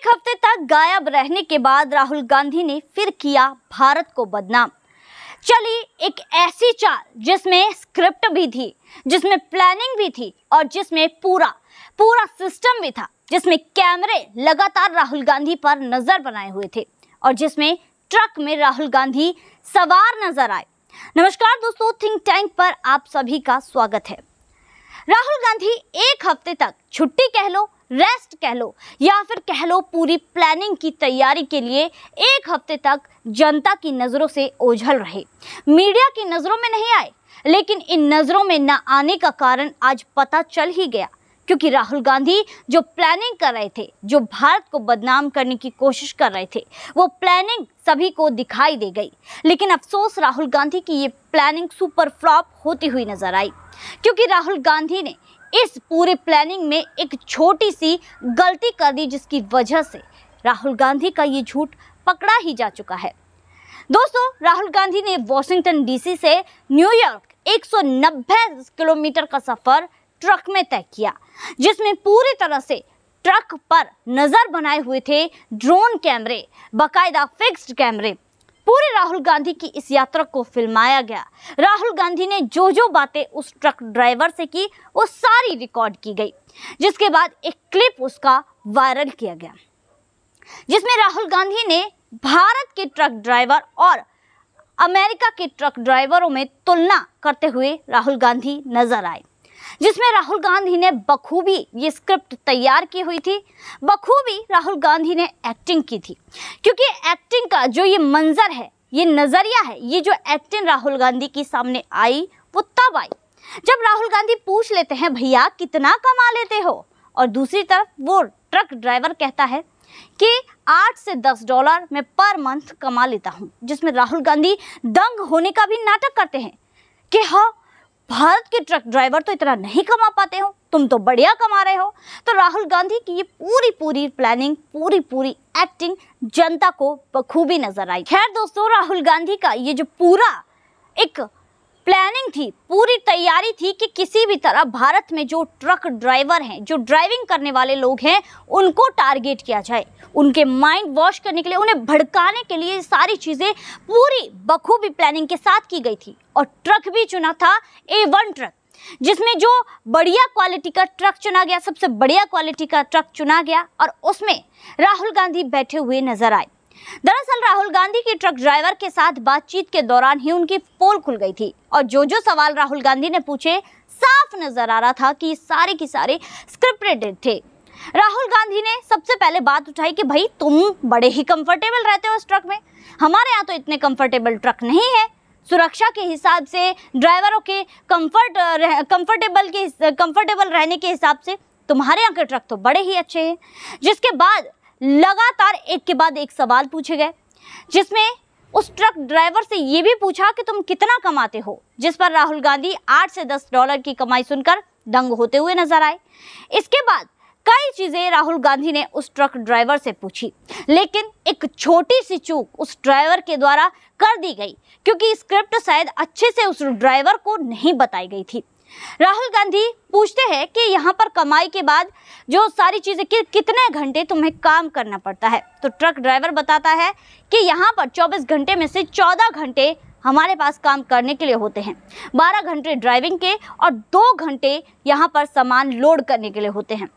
एक हफ्ते तक गायब रहने के बाद राहुल गांधी ने फिर किया भारत को बदनाम। चली एक ऐसी चाल जिसमें स्क्रिप्ट भी थी, जिसमें प्लानिंग भी थी और जिसमें पूरा सिस्टम भी था, जिसमें कैमरे लगातार राहुल गांधी पर नजर बनाए हुए थे और जिसमें ट्रक में राहुल गांधी सवार नजर आए। नमस्कार दोस्तों, थिंक टैंक पर आप सभी का स्वागत है। राहुल गांधी एक हफ्ते तक छुट्टी कह लो, रेस्ट कह लो या फिर कह लो पूरी प्लानिंग की तैयारी के लिए एक हफ्ते तक जनता की नज़रों से ओझल रहे। मीडिया की नज़रों में नहीं आए, लेकिन इन नज़रों में न आने का कारण आज पता चल ही गया, क्योंकि राहुल गांधी जो प्लानिंग कर रहे थे, जो भारत को बदनाम करने की कोशिश कर रहे थे, वो प्लानिंग सभी को दिखाई दे गई। लेकिन अफसोस राहुल गांधी की ये प्लानिंग सुपर फ्लॉप होती हुई नजर आई, क्योंकि राहुल गांधी ने इस पूरे प्लानिंग में एक छोटी सी गलती कर दी, जिसकी वजह से राहुल गांधी का ये झूठ पकड़ा ही जा चुका है। दोस्तों, राहुल गांधी ने वॉशिंगटन डीसी से न्यूयॉर्क 190 किलोमीटर का सफर ट्रक में तय किया, जिसमें पूरी तरह से ट्रक पर नजर बनाए हुए थे ड्रोन कैमरे, बाकायदा फिक्स्ड कैमरे। पूरे राहुल गांधी की इस यात्रा को फिल्माया गया। राहुल गांधी ने जो जो बातें उस ट्रक ड्राइवर से की, वो सारी रिकॉर्ड की गई, जिसके बाद एक क्लिप उसका वायरल किया गया, जिसमें राहुल गांधी ने भारत के ट्रक ड्राइवर और अमेरिका के ट्रक ड्राइवरों में तुलना करते हुए राहुल गांधी नजर आए, जिसमें राहुल गांधी ने बखूबी ये स्क्रिप्ट तैयार की हुई थी, बखूबी राहुल गांधी ने एक्टिंग की थी। क्योंकि एक्टिंग का जो ये मंजर है, ये नज़रिया है, ये जो एक्टिंग राहुल गांधी की सामने आई, वो तब आई जब राहुल गांधी पूछ लेते हैं, भैया कितना कमा लेते हो, और दूसरी तरफ वो ट्रक ड्राइवर कहता है कि 8 से 10 डॉलर मैं पर मंथ कमा लेता हूँ, जिसमें राहुल गांधी दंग होने का भी नाटक करते हैं कि हाँ, भारत के ट्रक ड्राइवर तो इतना नहीं कमा पाते हो, तुम तो बढ़िया कमा रहे हो। तो राहुल गांधी की ये पूरी प्लानिंग, पूरी एक्टिंग जनता को बखूबी नजर आई। खैर दोस्तों, राहुल गांधी का ये जो पूरा एक प्लानिंग थी, पूरी तैयारी थी कि किसी भी तरह भारत में जो ट्रक ड्राइवर हैं, जो ड्राइविंग करने वाले लोग हैं, उनको टारगेट किया जाए, उनके माइंड वॉश करने के लिए, उन्हें भड़काने के लिए सारी चीज़ें पूरी बखूबी प्लानिंग के साथ की गई थी। और ट्रक भी चुना था A1 ट्रक, जिसमें जो बढ़िया क्वालिटी का ट्रक चुना गया, सबसे बढ़िया क्वालिटी का ट्रक चुना गया और उसमें राहुल गांधी बैठे हुए नजर आए। दरअसल राहुल गांधी की ट्रक ड्राइवर के साथ बातचीत के दौरान ही उनकी पोल खुल गई थी और जो जो सवाल राहुल गांधी ने पूछे, साफ नजर आ रहा था कि सारे की सारे स्क्रिप्टेड थे। राहुल गांधी ने सबसे पहले बात उठाई कि भाई तुम बड़े ही कंफर्टेबल रहते हो इस ट्रक में, हमारे यहाँ तो इतने कंफर्टेबल ट्रक नहीं है। सुरक्षा के हिसाब से, ड्राइवरों के कंफर्टेबल रहने के हिसाब से तुम्हारे यहाँ के ट्रक तो बड़े ही अच्छे हैं। जिसके बाद लगातार एक के बाद एक सवाल पूछे गए, जिसमें उस ट्रक ड्राइवर से ये भी पूछा कि तुम कितना कमाते हो, जिस पर राहुल गांधी 8 से 10 डॉलर की कमाई सुनकर दंग होते हुए नजर आए। इसके बाद कई चीजें राहुल गांधी ने उस ट्रक ड्राइवर से पूछी, लेकिन एक छोटी सी चूक उस ड्राइवर के द्वारा कर दी गई, क्योंकि स्क्रिप्ट शायद अच्छे से उस ड्राइवर को नहीं बताई गई थी। राहुल गांधी पूछते हैं कि यहाँ पर कमाई के बाद जो सारी चीज़ें कितने घंटे तुम्हें काम करना पड़ता है, तो ट्रक ड्राइवर बताता है कि यहाँ पर 24 घंटे में से 14 घंटे हमारे पास काम करने के लिए होते हैं, 12 घंटे ड्राइविंग के और 2 घंटे यहाँ पर सामान लोड करने के लिए होते हैं।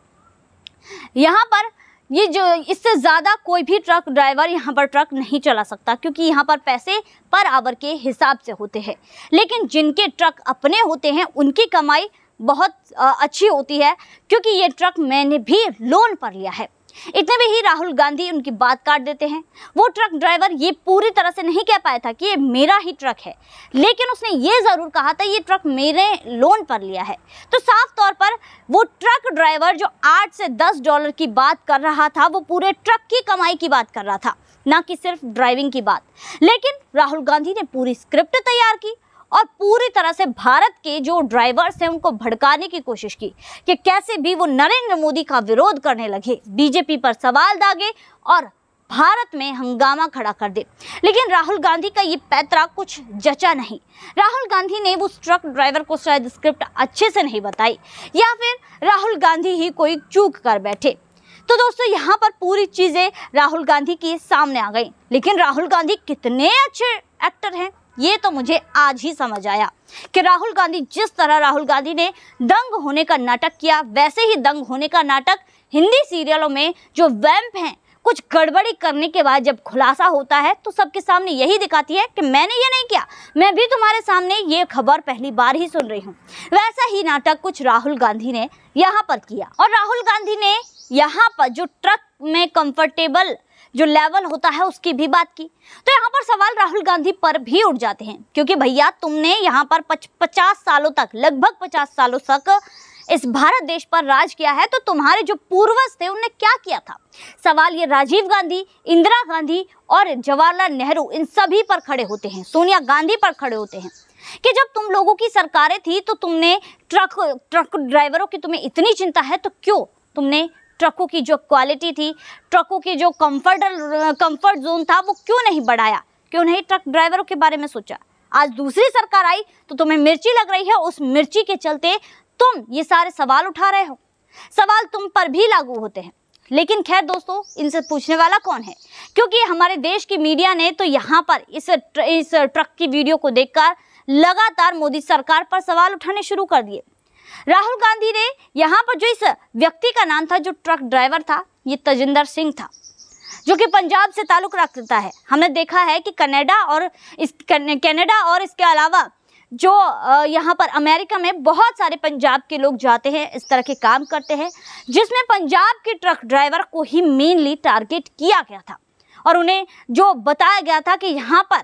यहाँ पर ये जो इससे ज़्यादा कोई भी ट्रक ड्राइवर यहाँ पर ट्रक नहीं चला सकता, क्योंकि यहाँ पर पैसे पर आवर के हिसाब से होते हैं। लेकिन जिनके ट्रक अपने होते हैं, उनकी कमाई बहुत अच्छी होती है, क्योंकि ये ट्रक मैंने भी लोन पर लिया है। इतने में ही राहुल गांधी उनकी बात काट देते हैं। वो ट्रक ड्राइवर ये पूरी तरह से नहीं कह पाया था कि ये मेरा ही ट्रक है, लेकिन उसने ये ज़रूर कहा था ये ट्रक मेरे लोन पर लिया है। तो साफ तौर पर वो ट्रक ड्राइवर जो 8 से 10 डॉलर की बात कर रहा था, वो पूरे ट्रक की कमाई की बात कर रहा था, ना कि सिर्फ ड्राइविंग की बात। लेकिन राहुल गांधी ने पूरी स्क्रिप्ट तैयार की और पूरी तरह से भारत के जो ड्राइवर्स हैं उनको भड़काने की कोशिश की कि कैसे भी वो नरेंद्र मोदी का विरोध करने लगे, बीजेपी पर सवाल दागे और भारत में हंगामा खड़ा कर दे। लेकिन राहुल गांधी का ये पैतरा कुछ जचा नहीं। राहुल गांधी ने उस ट्रक ड्राइवर को शायद स्क्रिप्ट अच्छे से नहीं बताई, या फिर राहुल गांधी ही कोई चूक कर बैठे। तो दोस्तों यहाँ पर पूरी चीज़ें राहुल गांधी की सामने आ गई। लेकिन राहुल गांधी कितने अच्छे एक्टर हैं ये तो मुझे आज ही समझ आया कि राहुल गांधी, जिस तरह राहुल गांधी ने दंग होने का नाटक किया, वैसे ही दंग होने का नाटक हिंदी सीरियलों में जो वैम्प हैं, कुछ गड़बड़ी करने के बाद जब खुलासा होता है तो सबके सामने यही दिखाती है कि मैंने ये नहीं किया, मैं भी तुम्हारे सामने ये खबर पहली बार ही सुन रही हूँ। वैसा ही नाटक कुछ राहुल गांधी ने यहाँ पर किया। और राहुल गांधी ने यहाँ पर जो ट्रक में कंफर्टेबल जो लेवल होता है उसकी भी बात की। तो यहाँ पर सवाल राहुल गांधी पर भी उठ जाते हैं, क्योंकि भैया तुमने यहाँ पर 50 सालों तक, लगभग 50 सालों तक इस भारत देश पर राज किया है, तो तुम्हारे जो पूर्वज थे उन्होंने क्या किया था। सवाल ये राजीव गांधी, इंदिरा गांधी और जवाहरलाल नेहरू इन सभी पर खड़े होते हैं, सोनिया गांधी पर खड़े होते हैं कि जब तुम लोगों की सरकारें थी तो तुमने ट्रक ड्राइवरों की तुम्हें इतनी चिंता है तो क्यों तुमने ट्रकों की जो क्वालिटी थी, ट्रकों की जो कंफर्ट जोन था वो क्यों नहीं बढ़ाया, क्यों नहीं ट्रक ड्राइवरों के बारे में सोचा। आज दूसरी सरकार आई तो तुम्हें मिर्ची लग रही है, उस मिर्ची के चलते तुम ये सारे सवाल उठा रहे हो। सवाल तुम पर भी लागू होते हैं। लेकिन खैर दोस्तों, इनसे पूछने वाला कौन है, क्योंकि हमारे देश की मीडिया ने तो यहाँ पर इस ट्रक की वीडियो को देखकर लगातार मोदी सरकार पर सवाल उठाने शुरू कर दिए। राहुल गांधी ने यहाँ पर जो इस व्यक्ति का नाम था, जो ट्रक ड्राइवर था, ये तजिंदर सिंह था, जो कि पंजाब से ताल्लुक रखता है। हमने देखा है कि कनाडा और इसके अलावा जो यहाँ पर अमेरिका में बहुत सारे पंजाब के लोग जाते हैं, इस तरह के काम करते हैं, जिसमें पंजाब के ट्रक ड्राइवर को ही मेनली टारगेट किया गया था और उन्हें जो बताया गया था कि यहाँ पर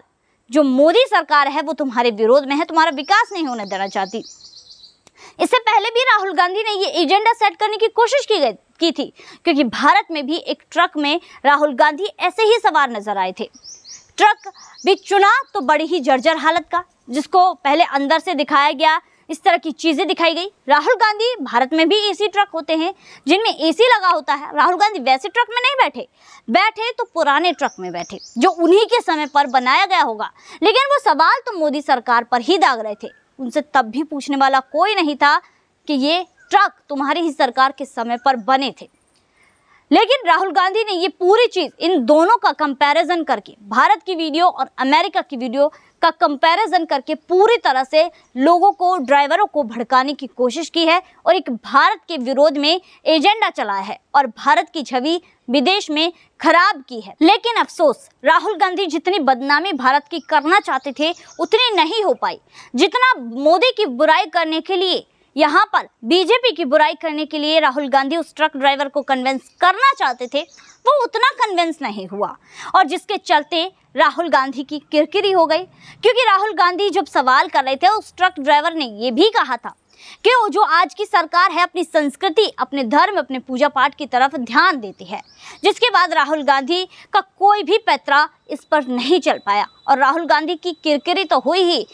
जो मोदी सरकार है वो तुम्हारे विरोध में है, तुम्हारा विकास नहीं होने देना चाहती। इससे पहले भी राहुल गांधी ने ये एजेंडा सेट करने की कोशिश की थी, क्योंकि भारत में भी एक ट्रक में राहुल गांधी ऐसे ही सवार नजर आए थे। ट्रक भी चुना तो बड़ी ही जर्जर हालत का, जिसको पहले अंदर से दिखाया गया, इस तरह की चीजें दिखाई गई। राहुल गांधी, भारत में भी एसी ट्रक होते हैं जिनमें एसी लगा होता है, राहुल गांधी वैसे ट्रक में नहीं बैठे तो पुराने ट्रक में बैठे जो उन्हीं के समय पर बनाया गया होगा। लेकिन वो सवाल तो मोदी सरकार पर ही दाग रहे थे, उनसे तब भी पूछने वाला कोई नहीं था कि ये ट्रक तुम्हारी ही सरकार के समय पर बने थे। लेकिन राहुल गांधी ने ये पूरी चीज इन दोनों का कंपैरिजन करके, भारत की वीडियो और अमेरिका की वीडियो का कंपैरिजन करके पूरी तरह से लोगों को, ड्राइवरों को भड़काने की कोशिश की है और एक भारत के विरोध में एजेंडा चलाया है और भारत की छवि विदेश में खराब की है। लेकिन अफसोस, राहुल गांधी जितनी बदनामी भारत की करना चाहते थे उतनी नहीं हो पाई। जितना मोदी की बुराई करने के लिए, यहाँ पर बीजेपी की बुराई करने के लिए राहुल गांधी उस ट्रक ड्राइवर को कन्विंस करना चाहते थे, वो उतना कन्विंस नहीं हुआ और जिसके चलते राहुल गांधी की किरकिरी हो गई। क्योंकि राहुल गांधी जब सवाल कर रहे थे, उस ट्रक ड्राइवर ने ये भी कहा था कि वो जो आज की सरकार है अपनी संस्कृति, अपने धर्म, अपने पूजा पाठ की तरफ ध्यान देती है, जिसके बाद राहुल गांधी का कोई भी पैतरा इस पर नहीं चल पाया और राहुल गांधी की किरकिरी तो हुई ही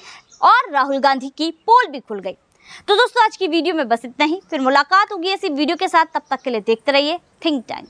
और राहुल गांधी की पोल भी खुल गई। तो दोस्तों, आज की वीडियो में बस इतना ही, फिर मुलाकात होगी ऐसी वीडियो के साथ। तब तक के लिए देखते रहिए थिंक टाइम।